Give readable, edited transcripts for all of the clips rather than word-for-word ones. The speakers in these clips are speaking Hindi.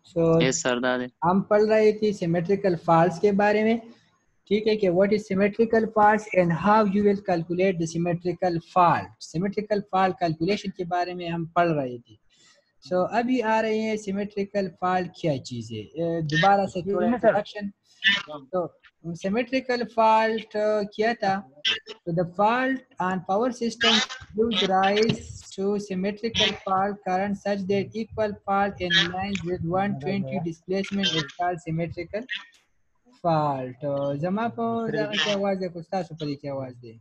सो यस सर दादे। हम पढ़ रहे थे सिमेट्रिकल फॉल्ट्स के बारे में, ठीक है, कि what is symmetrical faults and how you will calculate the symmetrical fault. Symmetrical fault calculation के बारे में हम पढ़ रहे थे। सो अभी आ रहे हैं सिमेट्रिकल फॉल्ट क्या चीज़ है, दोबारा से थोड़ा इंट्रोडक्शन। तो सिमेट्रिकल फॉल्ट क्या था? तो the fault on power system gives rise to symmetrical fault current such that equal fault in lines with 120 displacement is called symmetrical fault. जमा को ज़रा क्या आवाज़ है, कुछ तासु परी क्या आवाज़ दे।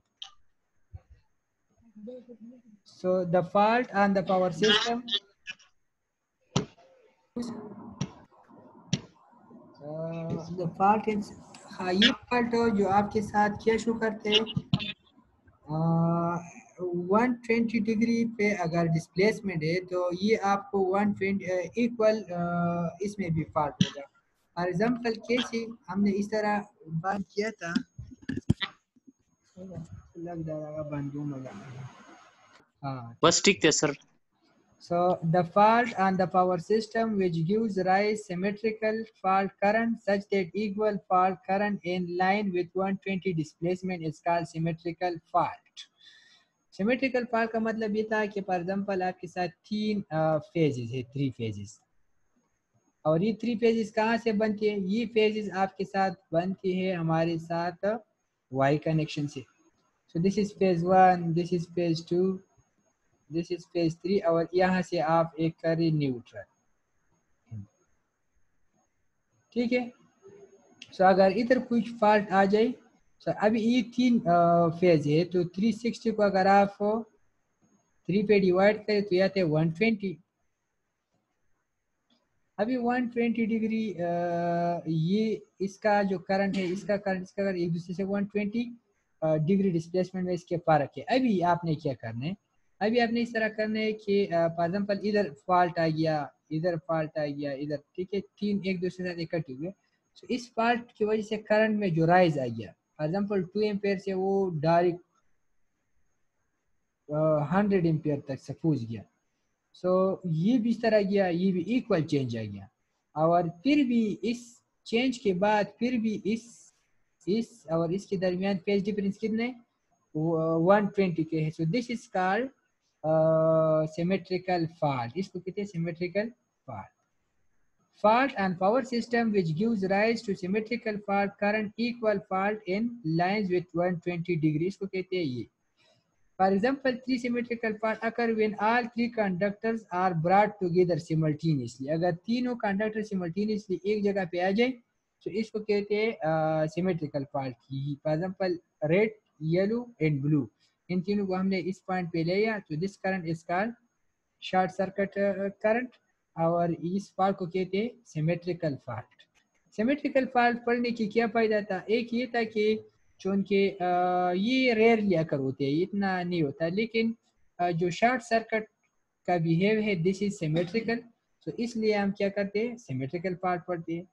So the fault on the power system, the fault is, हाँ ये fault जो आपके साथ क्या शो करते हैं, 120 डिग्री पे अगर डिस्प्लेसमेंट है तो ये आपको 120 इक्वल इसमें भी फॉल्ट होगा। फॉर एग्जाम्पल कैसे हमने इस तरह बात किया था, लग जाएगा बंदू मगा। हाँ बस ठीक थे sir. So the fault on the power system which gives rise symmetrical fault current such that equal fault current in line with 120 displacement is called symmetrical fault. Symmetrical fault का मतलब ये था कि फॉर एग्जांपल आपके साथ तीन फेजेस है, 3 फेजेस, और ये 3 फेजेस कहाँ से बनती है? ये फेजेस आपके साथ बनती है हमारे साथ वाई कनेक्शन से। सो this is phase 1, this is phase 2, this is phase 3, और यहाँ से आप एक करें न्यूट्रल, ठीक है। सो अगर इधर कुछ फॉल्ट आ जाए, सो अभी ये 3 फेज है, तो 360 को अगर आप 3 पे डिवाइड करें तो आते हैं 120। अभी 120 डिग्री ये इसका जो करंट है, इसका करंट इसका करंट एक दूसरे से 120 डिग्री डिस्प्लेसमेंट में इसके फर्क है। अभी आपने क्या करना है, अभी आपने इस तरह करना है कि फॉर एग्जांपल इधर फॉल्ट आ गया, इधर फॉल्ट आ गया, इधर, ठीक है, तीन एक दूसरे के साथ इकट्ठे हुए। तो इस फॉल्ट की वजह से करंट में जो राइज आ गया, फॉर एग्जांपल 2 एम्पेयर से वो डायरेक्ट 100 एम्पेयर तक से पहुंच गया। सो ये भी इस तरह गया, ये भी इक्वल चेंज आ गया, और फिर भी इस चेंज के बाद फिर भी इस और इसके दरमियान फेज डिफरेंस कितने 120 के है। सो this is called symmetrical fault. इसको कहते हैं symmetrical fault. Fault and power system which gives rise to symmetrical fault current equal fault in lines with 120 degrees को कहते हैं ये। For example, 3 symmetrical faults occur when all 3 conductors are brought together simultaneously. अगर तीनों कंडक्टर simultaneously एक जगह पे आ जाए तो इसको कहते हैं सिमेट्रिकल फॉल्ट की। For example red, yellow and blue, इन तीनों को हमने इस पॉइंट पे लिया तो this current is called short circuit current, और इस फॉल्ट को कहते हैं सिमेट्रिकल फॉल्ट। सिमेट्रिकल फॉल्ट पढ़ने की क्या फ़ायदा था? एक ये था कि चूँकि ये रेयरली अकर होते हैं, इतना नहीं होता, लेकिन जो शॉर्ट सर्किट का बिहेव है दिस इज सिमेट्रिकल, तो इसलिए हम क्या करते हैं, सिमेट्रिकल फॉल्ट पढ़ते हैं।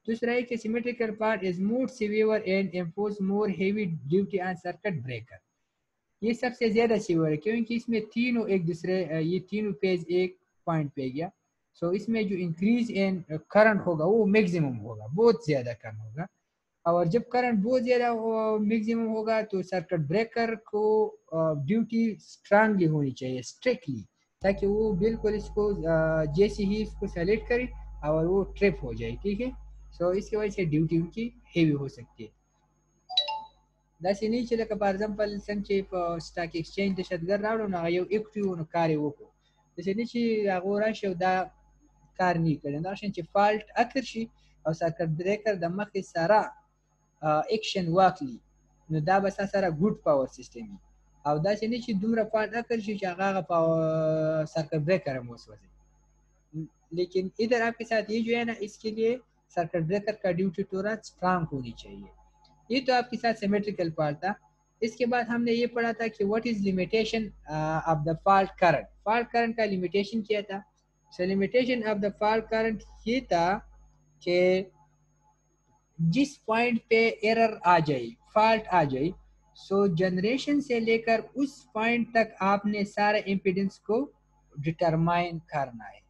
दूसरा है कि symmetrical fault is more severe and impose more heavy duty on circuit breaker. ये सबसे ज़्यादा सिवियर है क्योंकि इसमें तीनों एक दूसरे ये तीनों पेज एक पॉइंट पे गया। सो इसमें जो इंक्रीज इन करंट होगा वो मैक्सिमम होगा, बहुत ज़्यादा करंट होगा, और जब करंट बहुत ज़्यादा मैक्सिमम होगा तो सर्किट ब्रेकर को ड्यूटी स्ट्रांगली होनी चाहिए, स्ट्रिक्टली, ताकि वो बिल्कुल इसको जैसे ही इसको सेलेक्ट करे और वो ट्रिप हो जाए, ठीक है। सो इसकी वजह से ड्यूटी उनकी हेवी हो सकती है। दासी नहीं चले का फॉर एग्जांपल संचे स्टॉक एक्सचेंज दशत गर रावलो ना यो इक्विटी नो कार्य वको दसे नहीं ची आगोरा शो दा कारनी करें दा शंचे फॉल्ट अकरशी और सर्किट ब्रेकर द मख सारा एक्शन वाकली नो दा बस सारा गुड पावर सिस्टम है, और दासी नहीं ची दूसरा फॉल्ट अकरशी चागा पावर सर्किट ब्रेकर मोस, लेकिन इधर आपके साथ ये जो है ना, इसके लिए सर्किट ब्रेकर का ड्यूटी थोड़ा स्ट्रांग होनी चाहिए। ये तो आपके साथ सिमेट्रिकल फॉल्ट था। इसके बाद हमने ये पढ़ा था कि what is limitation of the fault current. Fault current का लिमिटेशन क्या था? So limitation of the fault current ये था कि जिस पॉइंट पे एरर आ जाए, फॉल्ट आ जाए, सो जनरेशन से लेकर उस पॉइंट तक आपने सारे इम्पीडेंस को डिटरमाइन करना है।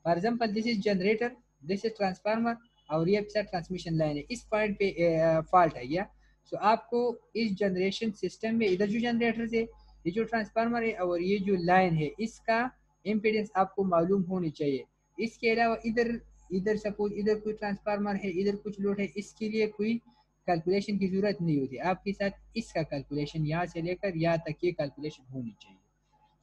For example this is generator, this is transformer और ये आपके साथ ट्रांसमिशन लाइन है, इस पॉइंट पे फॉल्ट है गया। सो आपको इस जनरेशन सिस्टम में इधर जो जनरेटर है, ये जो ट्रांसफार्मर है और ये जो लाइन है, इसका इम्पीडेंस आपको मालूम होनी चाहिए। इसके अलावा इधर इधर सपोज इधर कोई ट्रांसफार्मर है, इधर कुछ लोड है, इसके लिए कोई कैलकुलेशन की जरूरत नहीं होती, आपके साथ इसका कैलकुलेशन यहाँ से लेकर यहाँ तक ये कैलकुलेशन होनी चाहिए।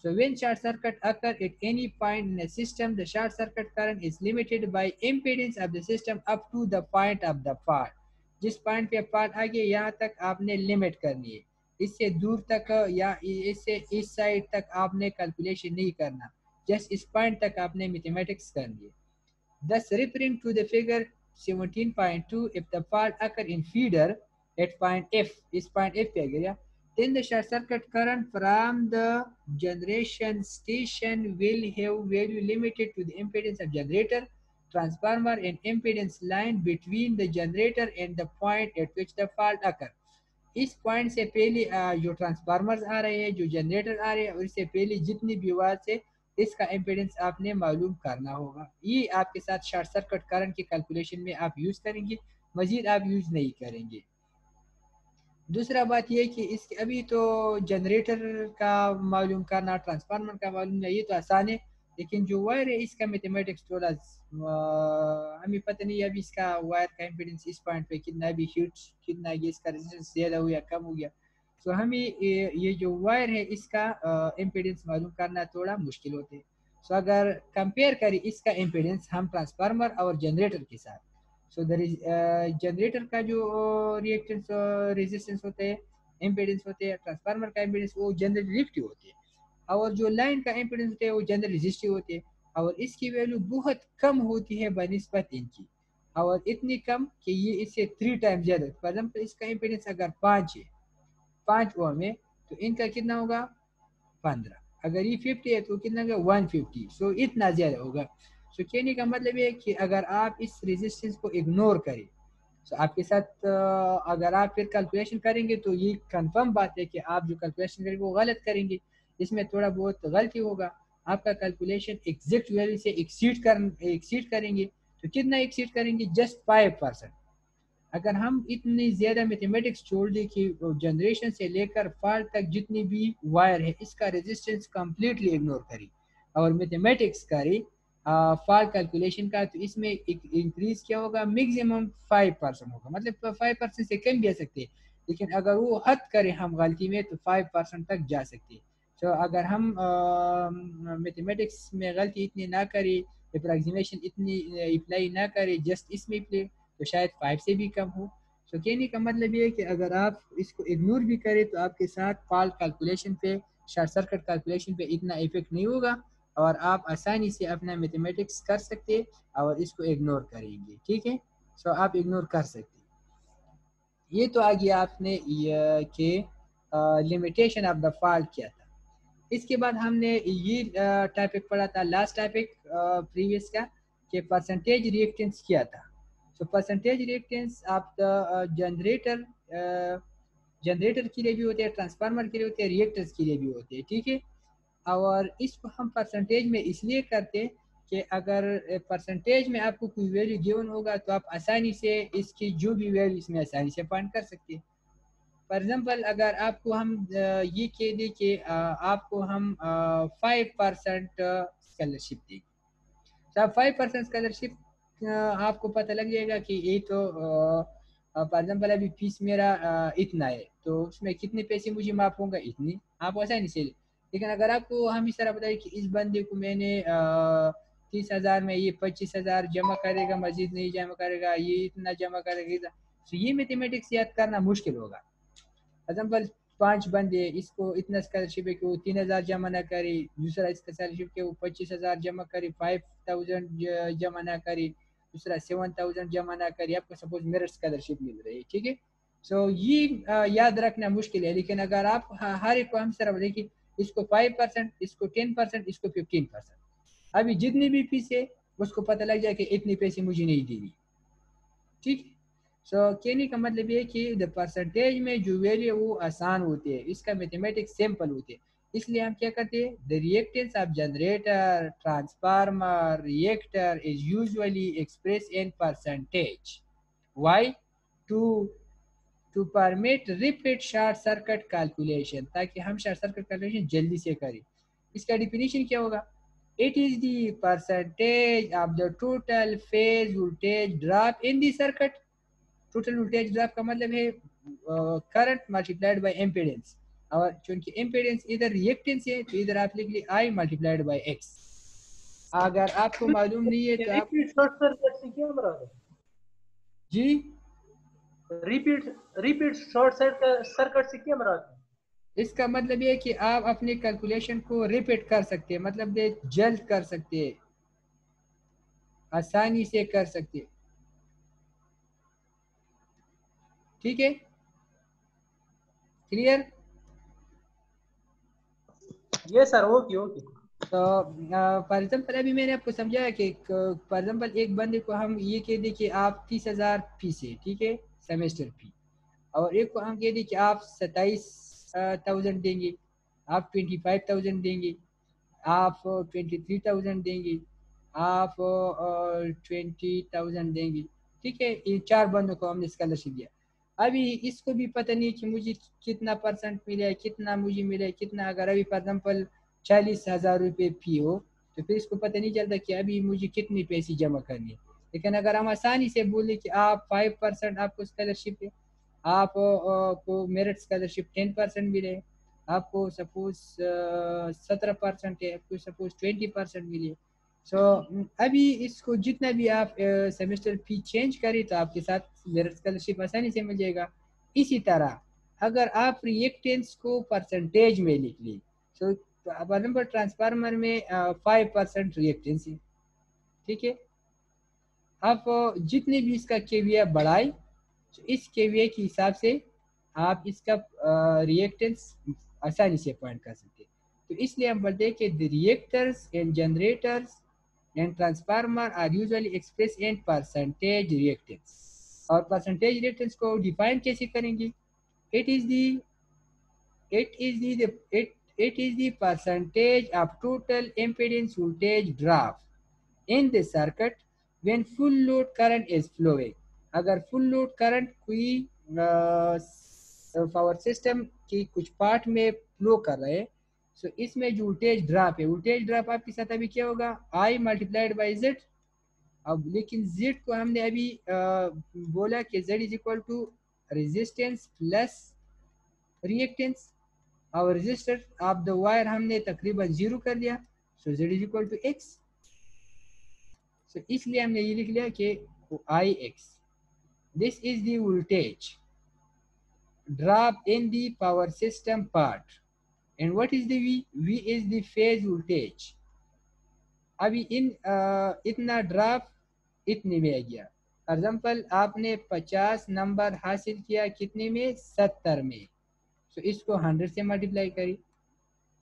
So when short circuit occur at any point in a system, the short circuit current is limited by impedance of the system up to the point of the fault. जिस पॉइंट पे फाल्ट आ गया यहाँ तक आपने लिमिट करनी है, इससे दूर तक या इससे इस साइड तक आपने कैलकुलेशन नहीं करना, जस्ट इस पॉइंट तक आपने मैथमेटिक्स करनी है। Thus, referring to the figure 17.2, if the fault occur in feeder at point F, is point F पे गया, then the short circuit current from the generation station will have value limited to the impedance of generator, transformer and impedance line between the generator and the point at which the fault occur. इस पॉइंट से पहले जो ट्रांसफार्मर्स आ रहे हैं, जो जनरेटर आ रहे हैं, और इससे पहले जितनी भी वाट से इसका इम्पीडेंस आपने मालूम करना होगा। ये आपके साथ शॉर्ट सर्किट करंट की कैलकुलेशन में आप यूज़ करेंगे, मजीद आप यूज़ नहीं करेंगे। दूसरा बात ये कि इसके अभी तो जनरेटर का मालूम करना, ट्रांसफार्मर का मालूम करना, ये तो आसान है, लेकिन जो वायर है इसका मैथमेटिक्स थोड़ा हमें पता नहीं अभी इसका वायर का इम्पीडेंस इस पॉइंट पे कितना, अभी हीट कितना है, इसका रेजिस्टेंस ज़्यादा हो या कम हो गया। तो हमें ये जो वायर है इसका इम्पीडेंस मालूम करना थोड़ा मुश्किल होते है। सो अगर कंपेयर करें इसका इम्पीडेंस हम ट्रांसफार्मर और जनरेटर के साथ, सो जनरेटर का जो रिएक्टेंस रेजिस्टेंस होते हैं, इम्पीडेंस होते हैं, ट्रांसफार्मर का इम्पीडेंस वो जनरली रिएक्टिव होते हैं, और जो लाइन का इम्पीडेंस होते हैं वो जनरली रेजिस्टिव होते हैं, और इसकी वैल्यू बहुत कम होती है बनिस्बत इनकी, और इतनी कम कि ये इससे 3 टाइम ज़्यादा। फॉर एग्जाम्पल इसका इम्पीडेंस अगर 5 है, 5 ओम है, तो इनका कितना होगा 15, अगर ये 50 है तो कितना होगा 150, सो इतना ज़्यादा होगा। सो कहने का मतलब ये है कि अगर आप इस रेजिस्टेंस को इग्नोर करें, तो आपके साथ अगर आप फिर कैलकुलेशन करेंगे तो ये कंफर्म बात है कि आप जो कैलकुलेशन करेंगे वो गलत करेंगे, इसमें थोड़ा बहुत गलती होगा, आपका कैलकुलेशन एग्जैक्ट वैल्यू से एक्सीड करेंगे। तो कितना एक्सीड करेंगे, जस्ट 5%। अगर हम इतनी ज़्यादा मैथमेटिक्स छोड़ दें कि जनरेशन से लेकर फॉल्ट तक जितनी भी वायर है इसका रेजिस्टेंस कम्प्लीटली इग्नोर करें और मैथमेटिक्स करें फॉल्ट कैलकुलेशन का, तो इसमें इंक्रीज क्या होगा, मैक्सिमम 5% होगा, मतलब 5% से कम भी आ सकते हैं, लेकिन अगर वो हद करें हम गलती में तो 5% तक जा सकते हैं। तो अगर हम मैथमेटिक्स में गलती इतनी ना करें, अप्रॉक्सीमेशन इतनी अप्लाई ना करें, जस्ट इसमें अप्लाई, तो शायद 5 से भी कम हो। तो कहने का मतलब ये है कि अगर आप इसको इग्नोर भी करें तो आपके साथ फॉल्ट कैलकुलेशन पे, शॉर्ट सर्किट कैलकुलेशन पे इतना इफेक्ट नहीं होगा, और आप आसानी से अपना मैथमेटिक्स कर सकते हैं और इसको इग्नोर करेंगे, ठीक है। सो आप इग्नोर कर सकते हैं। ये तो आ गया आपने ये कि लिमिटेशन ऑफ द फॉल्ट क्या था। इसके बाद हमने ये टॉपिक पढ़ा था, लास्ट टॉपिक प्रीवियस का, कि परसेंटेज रिएक्टेंस क्या था। सो परसेंटेज रिएक्टेंस आप जनरेटर जनरेटर के लिए भी होते हैं, ट्रांसफार्मर के लिए होते हैं, रिएक्टर्स के लिए भी होते हैं, ठीक है। और इसको हम परसेंटेज में इसलिए करते हैं कि अगर परसेंटेज में आपको कोई वैल्यू गिवन होगा तो आप आसानी से इसकी जो भी वैल्यू इसमें आसानी से फाइंड कर सकते हैं। फॉर एग्जाम्पल अगर आपको हम ये कह दें कि आपको हम 5% स्कॉलरशिप देंगे, तो आप 5% स्कॉलरशिप आपको पता लग जाएगा कि ये तो फॉर एग्जाम्पल अभी फीस मेरा इतना है, तो उसमें कितने पैसे मुझे माफ होंगे, इतनी, आप आसानी से। लेकिन अगर आपको हम इस तरह बताएं कि इस बंदे को मैंने 30,000 में ये 25,000 जमा करेगा, मजीद नहीं जमा करेगा, ये इतना जमा करेगा, तो ये मैथमेटिक्स याद करना मुश्किल होगा। एग्जाम्पल 5 बंदे, इसको इतना स्कॉलरशिप है कि वो 3,000 जमा ना करे, दूसरा इसका स्कॉलरशिप के वो 25,000 जमा करे, 5,000 जमा ना करे, दूसरा 7,000 जमा ना करे, आपको सपोज मेरिट स्कॉलरशिप मिल रही है, ठीक है। सो ये याद रखना मुश्किल है, लेकिन अगर आप हर एक को हम तरफ देखिए, इसको 5%, इसको 10%, इसको 15%, अभी जितनी भी फीस है उसको पता लग जाए कि इतने पैसे मुझे नहीं देनी, ठीक है। सो कहने का मतलब ये कि द परसेंटेज में जो वैल्यू वो आसान होती है, इसका मैथमेटिक्स सिंपल होती है, इसलिए हम क्या करते हैं, the reactance of generator, transformer, reactor is usually express in percentage. Why? To to permit repeat short circuit calculation, ताकि हम शॉर्ट सर्किट कैलकुलेशन जल्दी से करें। इसका डिफिनीशन क्या होगा? It is the percentage of the total phase voltage drop in the circuit. Total voltage drop का मतलब है करंट मल्टीप्लाइड बाय इम्पीडेंस, और चूंकि इम्पीडेंस इधर रिएक्टेंस है तो इधर आप लिख लिए आई मल्टीप्लाइड बाय एक्स। अगर आपको मालूम नहीं है तो आप रिपीट शॉर्ट सर्किट से क्या मराद है? जी रिपीट शॉर्ट सर्किट से क्या मराद है? इसका मतलब ये है कि आप अपने कैलकुलेशन को रिपीट कर सकते हैं, मतलब ये जल्द कर सकते हैं, आसानी से कर सकते हैं। ठीक है, क्लियर? ये सर ओके ओके। तो फॉर एग्जाम्पल अभी मैंने आपको समझाया कि फॉर एग्जाम्पल एक बंदे को हम ये कह दें कि आप 30,000 फीस है, ठीक है, सेमेस्टर फी, और एक को हम कह दें कि आप 27,000 देंगे, आप 25,000 देंगे, आप 23,000 देंगे, आप 20,000 देंगे। ठीक है, इन 4 बंदों को हमने स्कॉलरशिप दिया। अभी इसको भी पता नहीं कि मुझे कितना परसेंट मिले, कितना मुझे मिले, कितना। अगर अभी फॉर एग्जाम्पल 40,000 रुपये फी हो तो फिर इसको पता नहीं चलता कि अभी मुझे कितनी पैसे जमा करनी है। लेकिन अगर हम आसानी से बोले कि आप 5% आपको स्कॉलरशिप है, आप को मेरिट स्कॉलरशिप 10% मिले, आपको सपोज 17% है, आपको सपोज 20% मिले। सो अभी इसको जितना भी आप सेमेस्टर फी चेंज करें तो आपके साथ मेरिट स्कॉलरशिप आसानी से मिल जाएगा। इसी तरह अगर आप रिएक्टेंस को परसेंटेज में लिख ली, सो फॉर एग्जाम्पल ट्रांसफार्मर में 5% रिएक्टेंस है, ठीक है, आप जितने भी इसका केवीए बढ़ाए तो इस केवीए के हिसाब से आप इसका रिएक्टेंस आसानी से पॉइंट कर सकते हैं। तो इसलिए हम बोलते हैं कि the reactors and generators and transformer are usually express in percentage reactance. और परसेंटेज रिएक्टेंस को डिफाइन कैसे करेंगे? It is the it is the percentage of total impedance voltage drop in the circuit when full load current is flowing। अगर फुल लोड करंट कोई पावर सिस्टम की कुछ पार्ट में फ्लो कर रहे हैं, सो इसमें जो वोल्टेज ड्रॉप है, वोल्टेज ड्रॉप आपके साथ अभी क्या होगा? I multiplied by Z. अब लेकिन जेड को हमने अभी बोला कि Z is equal to resistance plus reactance, और रेजिस्टर ऑफ द वायर हमने तकरीबन 0 कर दिया, so Z is equal to X. So इसलिए हमने ये लिख लिया कि I X, this is the voltage drop in the power system part, and what is the V? V is the phase voltage. अभी इतना ड्रॉप इतने में आ गया। फॉर एग्जाम्पल आपने 50 नंबर हासिल किया, कितने में? 70 में। तो इसको 100 से मल्टीप्लाई करी।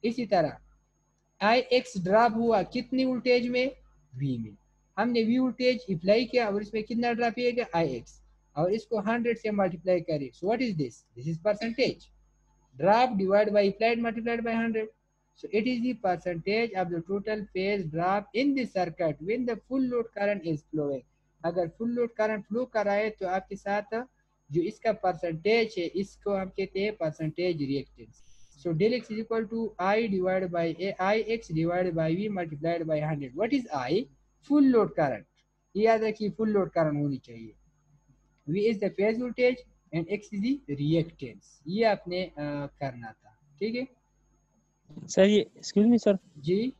इसी तरह आई एक्स ड्रॉप हुआ कितनी वोल्टेज में? वी में। हमने वी वोल्टेज अप्लाई किया और इसमें कितना ड्रॉप आएगा? आई एक्स, और इसको 100 से मल्टीप्लाई करें। So what is this? This is percentage drop divide by applied multiplied by 100। So it is the percentage of the total phase drop in the circuit when the full load current is flowing। अगर full load current flow कर रहा है तो आपके साथ जो इसका परसेंटेज है इसको हम कहते हैं percentage reactance. So del x is equal to I divided by I x divided by V multiplied by 100। What is I? Full load current। याद रखिए full load current होनी चाहिए। V is the phase voltage and x is the reactance। ये आपने करना था, ठीक है सर। ये एक्सक्यूज मी सर, जी।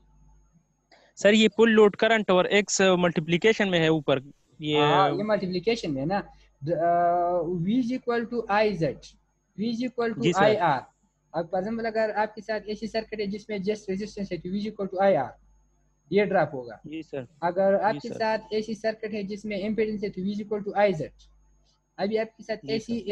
सर ये फुल लोड करंट और एक्स मल्टीप्लिकेशन में है ऊपर, ये मल्टीप्लिकेशन में ना, v is equal to I Z, v is equal to जी आई सर। आर। अब फॉर एग्जाम्पल अगर आपके साथ ऐसी सर्किट है जिसमें जस्ट रेजिस्टेंस है तो v is equal to I R, ये ड्रॉप होगा। जी सर। अगर जी आपके सर। साथ ऐसी सर्किट है जिसमें इम्पीडेंस है तो v is equal to I Z. अभी आपके साथ जी ऐसी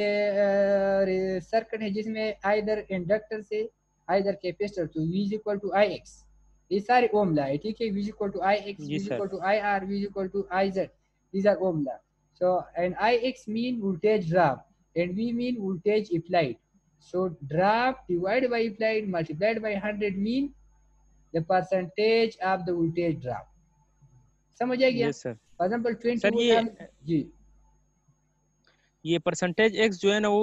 सर्किट है जिसमें आइदर इंडक्टर से आइदर कैपेसिटर, तो v is equal to I X. ये सारे ओम ला है, ठीक है, v is equal to I X, v जी is sir. Equal to I R, v is equal to I Z. These are ohm law. So and Ix mean voltage drop and V mean voltage applied. So draft divided by applied multiplied by 100 mean the percentage of the voltage drop. समझ आ गया? Yes sir. For example 20 sir volt हम जी ये परसेंटेज एक्स जो है ना वो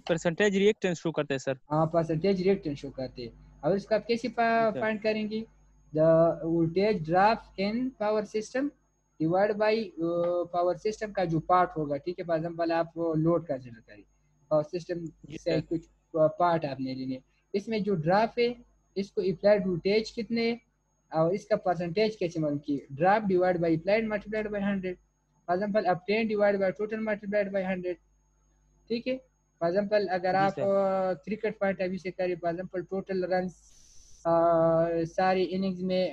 परसेंटेज रिएक्टेंस शो करता है सर। हाँ परसेंटेज रिएक्टेंस शो करते हैं। अब इसको आप कैसे जी सर। फाइंड करेंगे? The voltage drop in power system divide by power system का जो पार्ट होगा, ठीक है। फॉर एग्जाम्पल आप लोड कंसिडर करें, पावर सिस्टम जी से सर। कुछ पार्ट आपने लेने, इसमें जो ड्रॉप है इसको अप्लाइड वोल्टेज कितने और इसका परसेंटेज कैसे मालूम किए? Drop divide by applied multiplied by 100। For example अब 10 divide by total multiplied by 100, ठीक है। फॉर एग्जाम्पल अगर जी आप सर। क्रिकेट पॉइंट अभी से करें, फॉर एग्जाम्पल टोटल रन सारी इनिंग्स में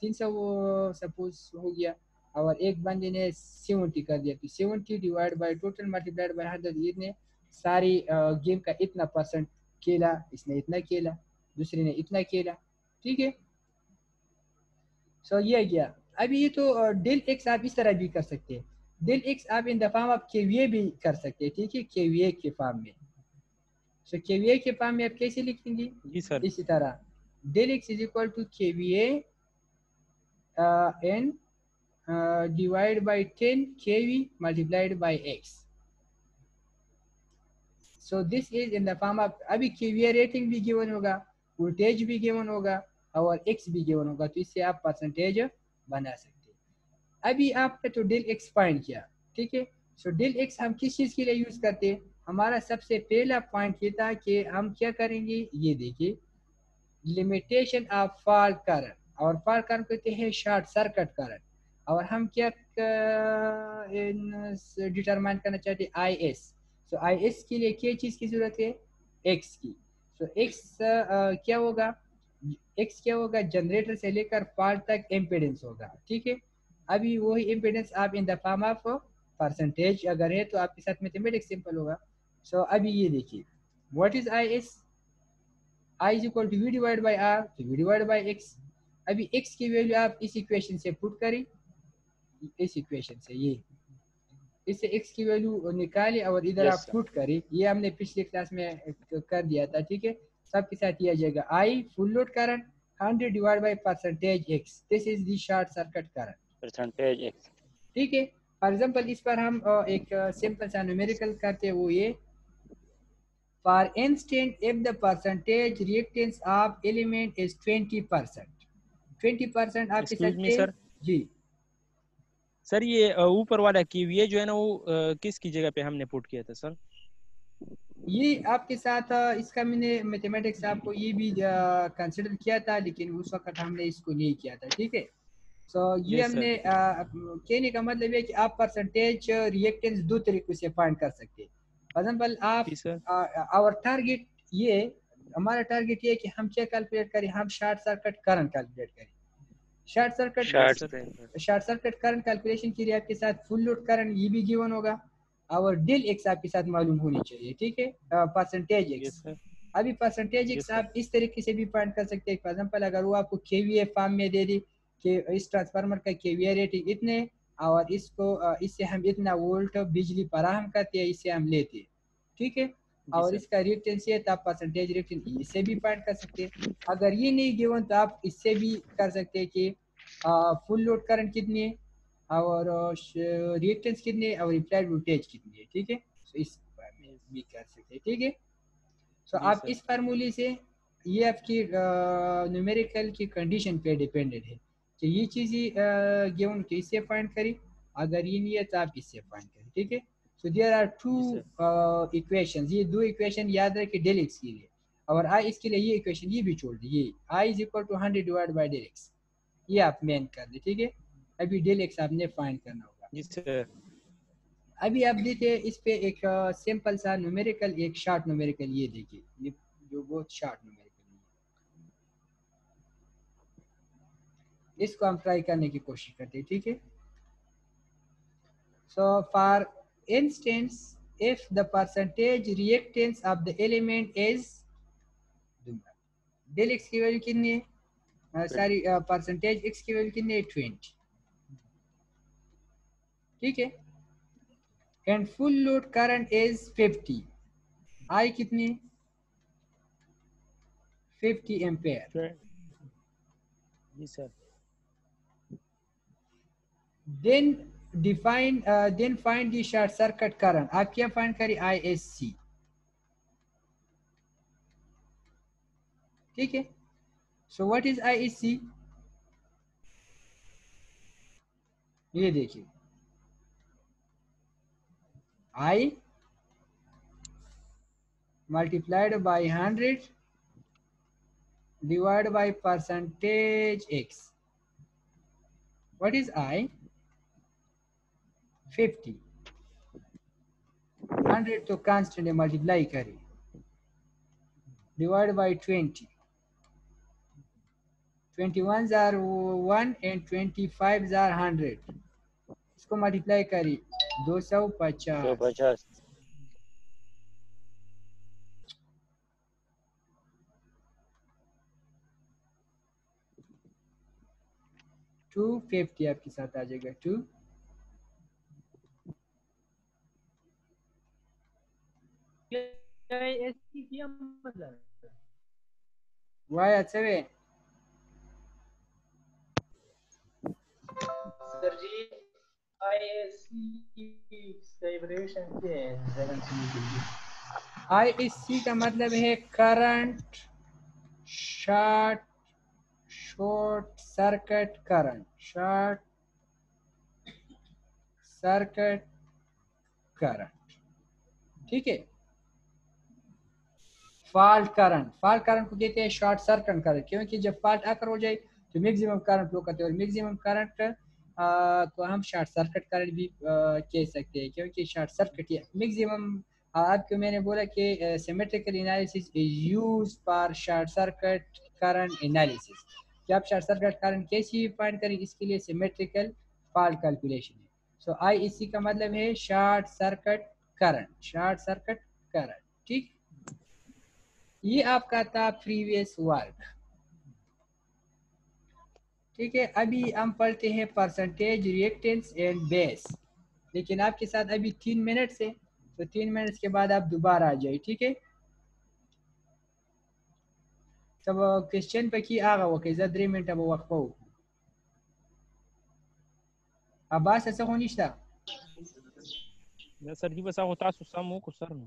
300 सपोज हो गया और एक बंदे ने 70 कर दिया, तो 70 divide by total multiplied by 100, इसने सारी गेम का इतना परसेंट खेला, इसने इतना खेला, दूसरे ने इतना खेला, ठीक है। सो ये गया। अभी ये तो डेल एक्स आप इस तरह भी कर सकते हैं। डेल एक्स आप इन द फॉर्म आप केवीए भी कर सकते हैं, ठीक है, केवीए के फॉर्म में। सो केवीए के फॉर्म में आप कैसे लिखेंगे? जी सर। इसी तरह del X is equal to KVA N divide by 10 KV multiplied by X. So this is in the form of, अभी केवीए रेटिंग भी गिवन होगा, वोल्टेज भी गिवन होगा और एक्स भी गिवन होगा, तो इससे आप परसेंटेज बना सकते हैं। अभी आपने तो डेल एक्स फाइंड किया, ठीक है। सो डेल एक्स हम किस चीज़ के लिए यूज़ करते हैं? हमारा सबसे पहला पॉइंट ये था कि हम क्या करेंगे, ये देखिए, लिमिटेशन ऑफ फॉल्ट करंट, और फॉल्ट करंट कहते हैं शॉर्ट सर्किट करंट, और हम क्या डिटरमाइन करना चाहते हैं? I S. So I S के लिए क्या चीज़ की ज़रूरत है? एक्स की। सो एक्स क्या होगा? एक्स क्या होगा? जनरेटर से लेकर फॉल्ट तक इम्पीडेंस होगा, ठीक है। अभी वही इम्पीडेंस आप इन द फॉर्म ऑफ परसेंटेज अगर है तो आपके साथ मैथमेटिक्स सिंपल होगा। सो अभी ये देखिए, what is I S? I is equal to V divide by R, तो वी डिवाइड बाई एक्स। अभी एक्स की वैल्यू आप इस इक्वेशन से पुट करें, इस इक्वेशन से ये इससे एक्स की वैल्यू निकाले और इधर यस आप सर। पुट करें, ये हमने पिछले क्लास में कर दिया था, ठीक है। सबके साथ दिया जाएगा I full load current 100 divide by percentage X, this is the short circuit current, percentage X. ठीक है। फॉर एग्जाम्पल इस पर हम एक सिंपल सा न्यूमेरिकल करते हैं, वो ये, for instant if the percentage reactance of element is 20%, 20% आप कह एक्सक्यूज मी सकते हैं सर। जी। सर ये ऊपर वाला केवीए जो है ना वो किसकी जगह पे हमने पुट किया था सर? ये आपके साथ इसका मैंने मैथमेटिक्स आपको ये भी कंसिडर किया था, लेकिन उस वक्त हमने इसको नहीं किया था, ठीक है। सो ये यस सर। हमने कहने का मतलब है कि आप परसेंटेज रिएक्टेंस दो तरीकों से फाइंड कर सकते हैं। फॉर एग्जाम्पल आप जी सर। आवर टारगेट ये, हमारा टारगेट ये है कि हम क्या कैलकुलेट करें? हम शॉर्ट सर्किट करंट कैलकुलेट करें। Short circuit yes sir. Short circuit current calculation के लिए आपके साथ फुल लोड करंट ये भी गिवन होगा और डेल एक्स आपके साथ मालूम होनी चाहिए, ठीक है, परसेंटेज यस एक्स। सर। अभी परसेंटेज एक्स यस सर। आप इस तरीके से भी फाइंड कर सकते हैं। फॉर एग्जाम्पल अगर वो आपको केवीए फॉर्म में दे दी कि इस ट्रांसफार्मर का केवीए रेटिंग इतने और इसको इससे हम इतना वोल्ट बिजली फराहम करते हैं, इससे हम लेते हैं, ठीक है, जी और सर। इसका रिएक्टेंस ये, तो आप परसेंटेज रिएक्टेंस इससे भी फाइंड कर सकते हैं। अगर ये नहीं गिवन तो आप इससे भी कर सकते हैं कि फुल लोड करंट कितनी है और रिएक्टेंस कितनी है और अप्लाइड वोल्टेज कितनी है, ठीक है। सो इस बारे में भी कर सकते हैं, ठीक है। सो जी आप सर। इस फार्मूले से, ये आपकी न्यूमेरिकल की कंडीशन पे डिपेंडेंट है कि ये चीज़ गिवन कि इससे फाइंड करी, अगर ये नहीं है तो आप इससे फाइंड करें, ठीक है। सो देयर आर टू जी सर। इक्वेशंस, ये दो इक्वेशन याद रखें डेल एक्स के लिए, और आई इसके लिए ये इक्वेशन ये भी छोड़ दी, ये I is equal to 100 divide by del X, ये आप मेन कर दे, ठीक है। अभी डेल एक्स आपने फाइंड करना होगा। जी सर। अभी आप देखिए इस पे एक सिंपल सा न्यूमेरिकल, एक शॉर्ट न्यूमेरिकल, ये देखिए, ये जो बहुत शॉर्ट न्यूमेरिकल है, इसको हम ट्राई करने की कोशिश करते हैं, ठीक है। So for instance if the percentage reactance of the element is, del X की वैल्यू कितनी है? सारी परसेंटेज एक्स की वैल्यू कितनी है? 20, ठीक है। And full load current is 50, I कितनी 50 एम्पेयर। जी sir. then find the short circuit current। आप क्या फाइंड करें ISC, ठीक है। सो व्हाट इज ISC, ये देखिए I multiplied by 100 divided by percentage X। what is I 50, 100 तो कांस्टेंट है, मल्टीप्लाई करें divide by 20, 21 are 1 and 25 are 100, इसको मल्टीप्लाई करिए 250। 250 आपके साथ आ जाएगा 2 ISC क्या मतलब Y7 सर जी ISC सेलिब्रेशन के जगह ISC का मतलब है current short circuit current, short circuit current, ठीक है। फॉल्ट करंट को कहते हैं शॉर्ट सर्किट करंट, क्योंकि जब फॉल्ट आकर हो जाए तो मैक्सिमम करंट फ्लो करते हैं, और मैक्सिमम करंट को हम शॉर्ट सर्किट करंट भी कह सकते हैं, क्योंकि शॉर्ट सर्किट या मैक्सिमम आपको मैंने बोला कि symmetrical analysis is used for short circuit current analysis. कि आप शॉर्ट सर्किट करंट कैसे फाइंड करें, इसके लिए सिमेट्रिकल फॉल्ट कैलकुलेशन है। सो ISC का मतलब है शॉर्ट सर्किट करंट, ठीक। ये आपका था प्रीवियस वर्क, ठीक है। अभी हम पढ़ते हैं परसेंटेज, रिएक्टेंस एंड बेस, लेकिन आपके साथ अभी 3 मिनट से, तो 3 मिनट के बाद आप दोबारा आ जाए, ठीक है। तब क्वेश्चन पे की आगा वो कैसा 3 मिनट अब वक्फो अब्बास ऐसा होनी था सर जी बस ako taas usamo ko sir no